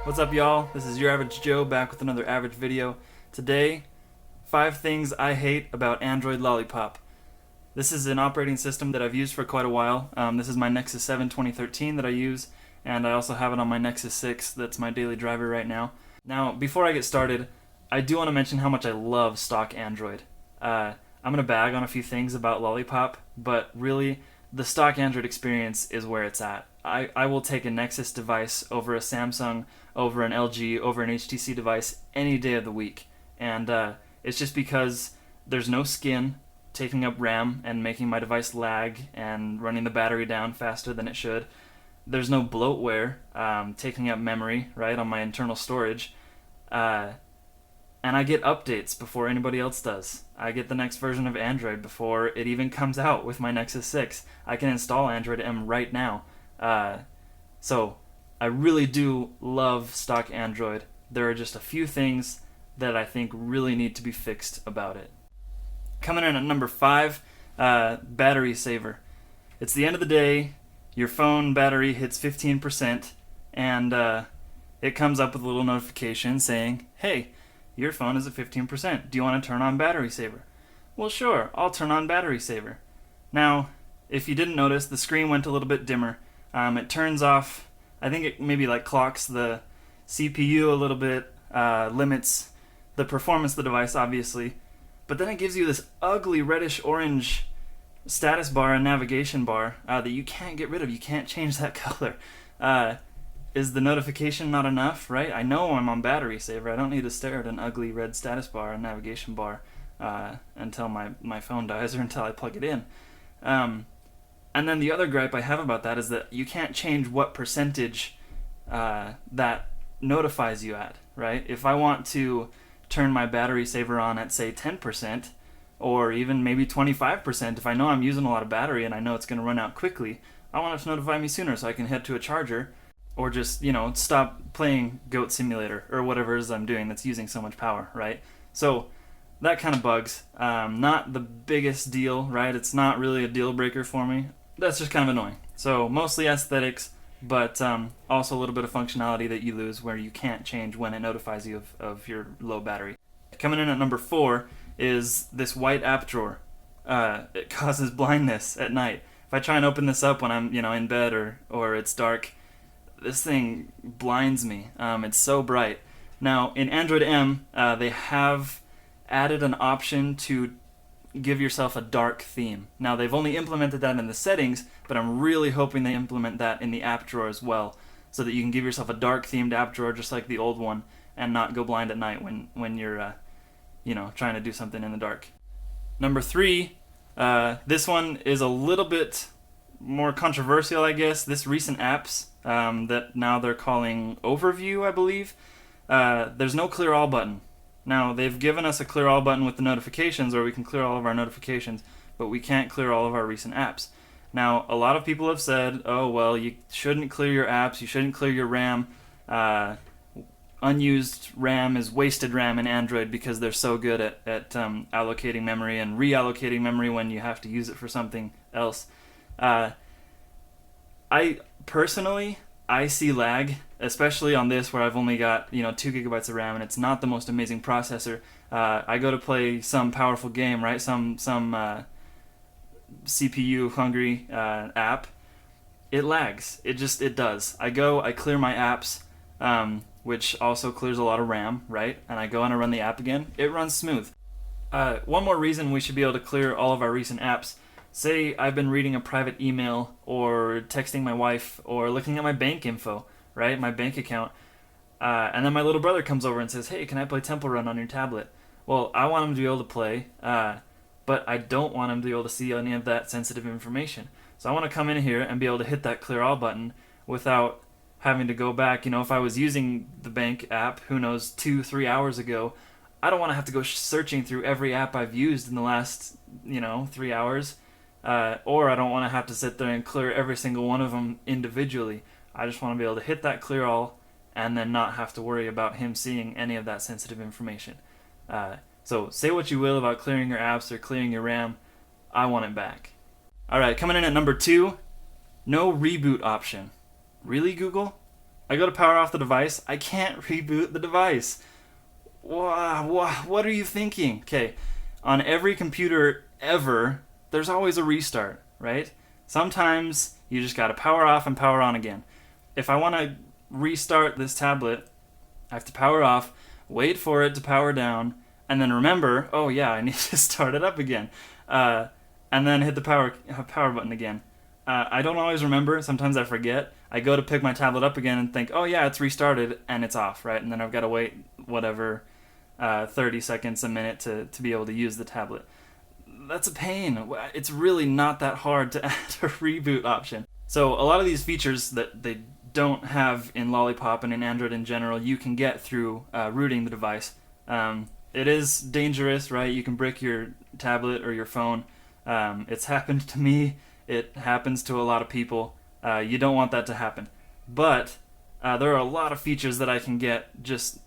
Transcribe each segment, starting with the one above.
What's up, y'all? This is your average Joe back with another average video. Today, 5 things I hate about Android Lollipop. This is an operating system that I've used for quite a while. This is my Nexus 7 2013 that I use, and I also have it on my Nexus 6 that's my daily driver right now. Now, before I get started, I do want to mention how much I love stock Android. I'm going to bag on a few things about Lollipop, but really, the stock Android experience is where it's at. I will take a Nexus device over a Samsung, over an LG, over an HTC device any day of the week. And it's just because there's no skin taking up RAM and making my device lag and running the battery down faster than it should. There's no bloatware taking up memory, right, on my internal storage. And I get updates before anybody else does. I get the next version of Android before it even comes out with my Nexus 6. I can install Android M right now. So I really do love stock Android. There are just a few things that I think really need to be fixed about it. Coming in at number 5, battery saver. It's the end of the day, your phone battery hits 15%, and it comes up with a little notification saying, hey, your phone is at 15%. Do you want to turn on battery saver? Well, sure, I'll turn on battery saver. Now, if you didn't notice, the screen went a little bit dimmer. It turns off, I think it maybe like clocks the CPU a little bit, limits the performance of the device, obviously. But then it gives you this ugly reddish-orange status bar and navigation bar that you can't get rid of. You can't change that color. Is the notification not enough, right? I know I'm on battery saver. I don't need to stare at an ugly red status bar and navigation bar until my phone dies or until I plug it in. And then the other gripe I have about that is that you can't change what percentage that notifies you at, right? If I want to turn my battery saver on at, say, 10%, or even maybe 25%, if I know I'm using a lot of battery and I know it's going to run out quickly, I want it to notify me sooner so I can head to a charger, or just, stop playing Goat Simulator, or whatever it is I'm doing that's using so much power, right? So, that kind of bugs. Not the biggest deal, right? It's not really a deal breaker for me. That's just kind of annoying. So, mostly aesthetics, but also a little bit of functionality that you lose where you can't change when it notifies you of your low battery. Coming in at number 4 is this white app drawer. It causes blindness at night. If I try and open this up when I'm, in bed or it's dark, this thing blinds me. It's so bright. Now, in Android M, they have added an option to give yourself a dark theme. Now, they've only implemented that in the settings, but I'm really hoping they implement that in the app drawer as well, so that you can give yourself a dark themed app drawer just like the old one and not go blind at night when you're, trying to do something in the dark. Number 3, this one is a little bit more controversial, I guess. This recent apps that now they're calling Overview, I believe. There's no clear all button. Now, they've given us a clear all button with the notifications, where we can clear all of our notifications, but we can't clear all of our recent apps. Now, a lot of people have said, oh, well, you shouldn't clear your apps, you shouldn't clear your RAM. Unused RAM is wasted RAM in Android because they're so good at allocating memory and reallocating memory when you have to use it for something else. I see lag, especially on this where I've only got 2 gigabytes of RAM and it's not the most amazing processor. I go to play some powerful game, right? Some CPU hungry app. It lags. It does. I clear my apps, which also clears a lot of RAM, right? And I go and I run the app again. It runs smooth. One more reason we should be able to clear all of our recent apps. Say I've been reading a private email or texting my wife or looking at my bank info, right, my bank account, and then my little brother comes over and says, hey, can I play Temple Run on your tablet? Well, I want him to be able to play, but I don't want him to be able to see any of that sensitive information. So I want to come in here and be able to hit that clear all button without having to go back. If I was using the bank app, who knows, 2-3 hours ago, I don't want to have to go searching through every app I've used in the last, 3 hours. Or I don't want to have to sit there and clear every single one of them individually. I just want to be able to hit that clear all and then not have to worry about him seeing any of that sensitive information. So say what you will about clearing your apps or clearing your RAM, I want it back. Alright, coming in at number 2, no reboot option. Really, Google? I go to power off the device, I can't reboot the device. What are you thinking? Okay, on every computer ever, there's always a restart, right? Sometimes you just gotta power off and power on again. If I want to restart this tablet, I have to power off, wait for it to power down, and then remember, oh yeah, I need to start it up again, and then hit the power button again. I don't always remember. Sometimes I forget. I go to pick my tablet up again and think, oh yeah, it's restarted, and it's off, right? And then I've got to wait whatever 30 seconds, a minute to be able to use the tablet. That's a pain. It's really not that hard to add a reboot option. So a lot of these features that they don't have in Lollipop and in Android in general, you can get through rooting the device. It is dangerous, right? You can brick your tablet or your phone. It's happened to me. It happens to a lot of people. You don't want that to happen. But there are a lot of features that I can get just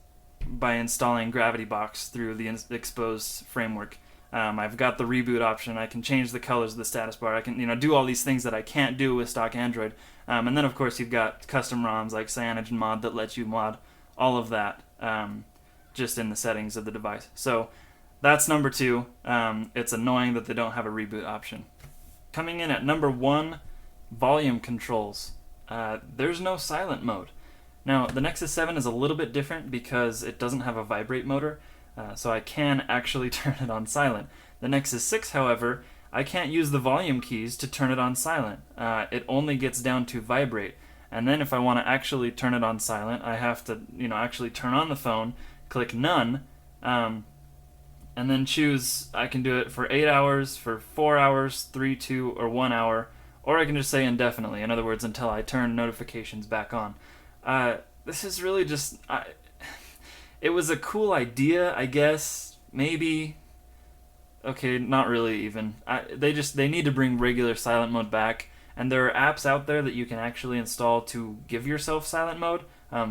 by installing GravityBox through the exposed framework. I've got the reboot option. I can change the colors of the status bar. I can, do all these things that I can't do with stock Android. And then, of course, you've got custom ROMs like CyanogenMod that let you mod all of that just in the settings of the device. So that's number 2. It's annoying that they don't have a reboot option. Coming in at number 1, volume controls. There's no silent mode. Now, the Nexus 7 is a little bit different because it doesn't have a vibrate motor, so I can actually turn it on silent. The Nexus 6, however, I can't use the volume keys to turn it on silent. It only gets down to vibrate. And then if I want to actually turn it on silent, I have to, actually turn on the phone, click none, and then choose, I can do it for 8 hours, for 4 hours, 3, 2, or 1 hour, or I can just say indefinitely, in other words, until I turn notifications back on. This is really just, it was a cool idea, I guess, maybe. Okay, not really even. They need to bring regular silent mode back, and there are apps out there that you can actually install to give yourself silent mode.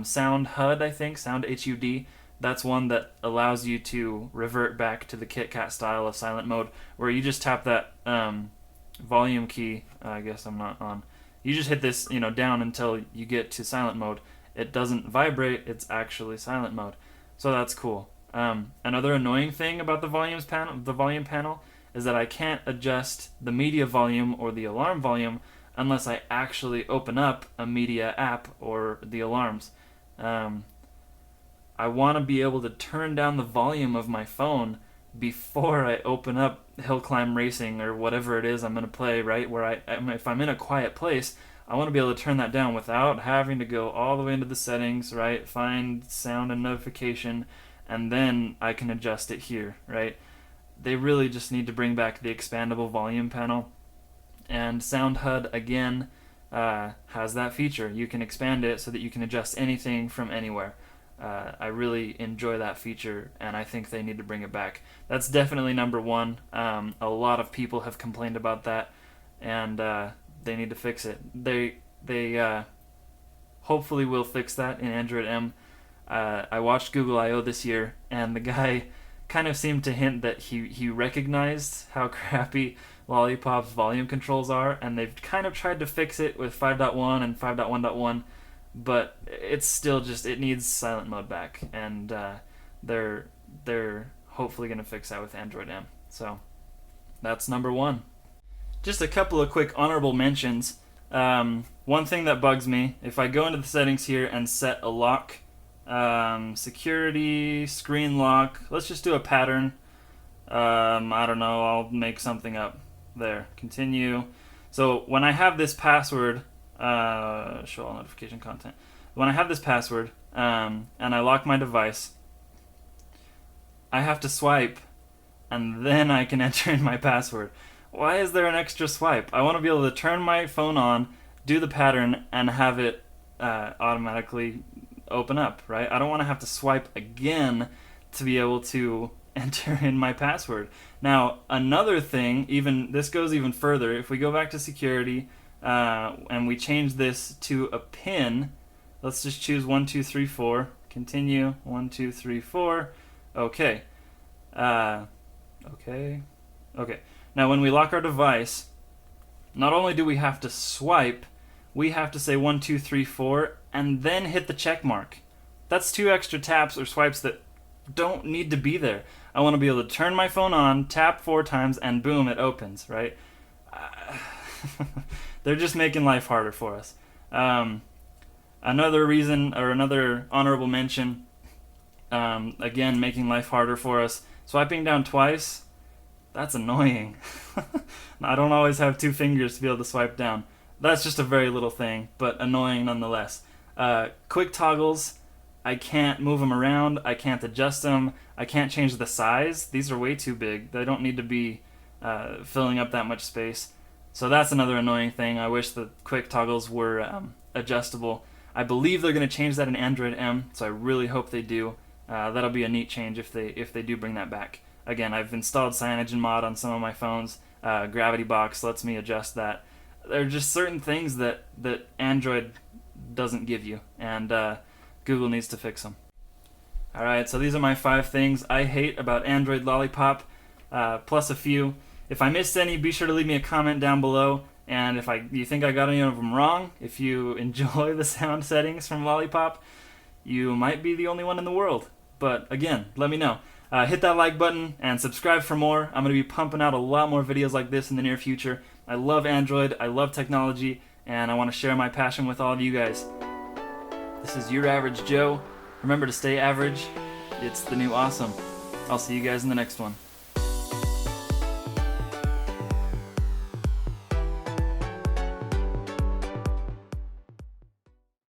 Sound HUD, I think, Sound HUD. That's one that allows you to revert back to the KitKat style of silent mode, where you just tap that volume key. I guess I'm not on. You just hit this, down until you get to silent mode. It doesn't vibrate; it's actually silent mode. So that's cool. Another annoying thing about the volume panel is that I can't adjust the media volume or the alarm volume unless I actually open up a media app or the alarms. I want to be able to turn down the volume of my phone before I open up Hill Climb Racing or whatever it is I'm going to play, right? Where if I'm in a quiet place, I want to be able to turn that down without having to go all the way into the settings, right? Find sound and notification, and then I can adjust it here, right? They really just need to bring back the expandable volume panel. And Sound HUD, again, has that feature. You can expand it so that you can adjust anything from anywhere. I really enjoy that feature, and I think they need to bring it back. That's definitely number 1. A lot of people have complained about that, and they need to fix it. They hopefully will fix that in Android M. I watched Google I/O this year, and the guy kind of seemed to hint that he recognized how crappy Lollipop's volume controls are, and they've kind of tried to fix it with 5.1 and 5.1.1, but it's still just, it needs silent mode back, and they're hopefully going to fix that with Android M. So that's number 1. Just a couple of quick honorable mentions. One thing that bugs me, if I go into the settings here and set a lock, security, screen lock, let's just do a pattern. I don't know, I'll make something up. There, continue. So when I have this password, show all notification content. When I have this password, and I lock my device, I have to swipe, and then I can enter in my password. Why is there an extra swipe? I want to be able to turn my phone on, do the pattern, and have it automatically open up, right? I don't want to have to swipe again to be able to enter in my password. Now, another thing, this goes even further. If we go back to security and we change this to a pin, let's just choose 1, 2, 3, 4. Continue. 1, 2, 3, 4. Okay. Okay. Now, when we lock our device, not only do we have to swipe, we have to say 1, 2, 3, 4, and then hit the check mark. That's 2 extra taps or swipes that don't need to be there. I want to be able to turn my phone on, tap 4 times, and boom, it opens, right? They're just making life harder for us. Another reason, or another honorable mention, again, making life harder for us, swiping down twice, that's annoying. I don't always have 2 fingers to be able to swipe down. That's just a very little thing, but annoying nonetheless. Quick toggles, I can't move them around, I can't adjust them, I can't change the size. These are way too big. They don't need to be filling up that much space. So that's another annoying thing. I wish the quick toggles were adjustable. I believe they're going to change that in Android M, so I really hope they do. That'll be a neat change if they do bring that back. Again, I've installed CyanogenMod on some of my phones. Gravity Box lets me adjust that. There are just certain things that Android doesn't give you, and Google needs to fix them. Alright, so these are my 5 things I hate about Android Lollipop, plus a few. If I missed any, be sure to leave me a comment down below, and if you think I got any of them wrong, if you enjoy the sound settings from Lollipop, you might be the only one in the world. But again, let me know. Hit that like button and subscribe for more. I'm going to be pumping out a lot more videos like this in the near future. I love Android, I love technology, and I want to share my passion with all of you guys. This is Your Average Joe. Remember to stay average. It's the new awesome. I'll see you guys in the next one.